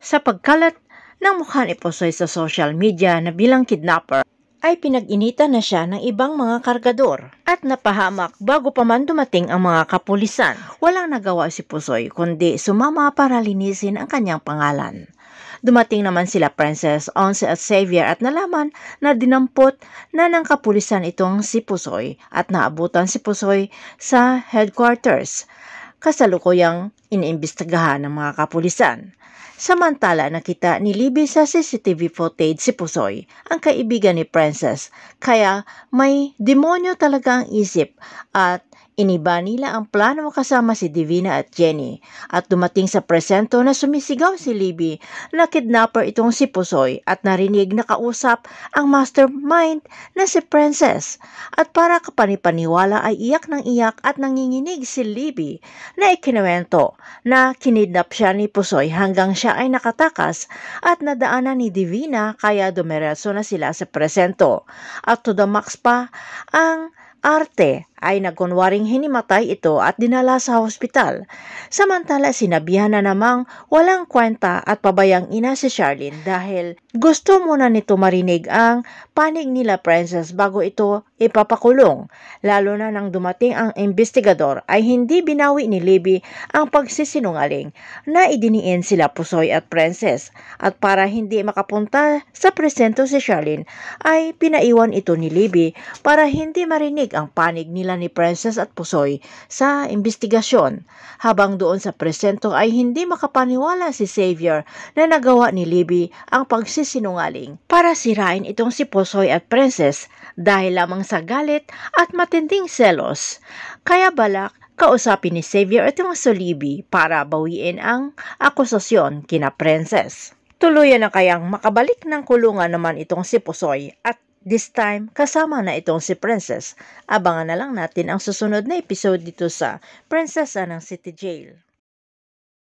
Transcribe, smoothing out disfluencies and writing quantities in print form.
Sa pagkalat ng mukha ni Pusoy sa social media na bilang kidnapper, ay pinag-initan na siya ng ibang mga kargador at napahamak bago pa man dumating ang mga kapulisan. Walang nagawa si Pusoy kundi sumama para linisin ang kanyang pangalan. Dumating naman sila Princess, Once at Xavier at nalaman na dinampot na ng kapulisan itong si Pusoy at naabutan si Pusoy sa headquarters. Kasalukuyang iniimbestigahan ng mga kapulisan. Samantala nakita ni Libby sa CCTV footage si Pusoy, ang kaibigan ni Princess, kaya may demonyo talaga ang isip at iniba nila ang plano kasama si Divina at Jenny at dumating sa presento na sumisigaw si Libby na kidnapper itong si Pusoy at narinig na kausap ang mastermind na si Princess at para kapanipaniwala ay iyak ng iyak at nanginginig si Libby na ikinuwento na kinidnap siya ni Pusoy hanggang siya ay nakatakas at nadaanan ni Divina kaya dumiretso na sila sa presento at to the max pa ang arte ay nagkunwaring hinimatay ito at dinala sa hospital. Samantala sinabihan na namang walang kwenta at pabayang ina si Charlene dahil gusto muna nito marinig ang panig nila Princess bago ito ipapakulong. Lalo na nang dumating ang investigador ay hindi binawi ni Libby ang pagsisinungaling na idiniin sila Pusoy at Princess at para hindi makapunta sa presento si Charlene ay pinaiwan ito ni Libby para hindi marinig ang panig nila ni Princess at Pusoy sa investigasyon. Habang doon sa presento ay hindi makapaniwala si Xavier na nagawa ni Libby ang pagsisinungaling para sirain itong si Pusoy at Princess dahil lamang sa galit at matinding selos. Kaya balak kausapin ni Xavier itong si Libby para bawiin ang akusasyon kina Princess. Tuluyan na kayang makabalik ng kulungan naman itong si Pusoy at this time, kasama na itong si Princess. Abangan na lang natin ang susunod na episode dito sa Prinsesa ng City Jail.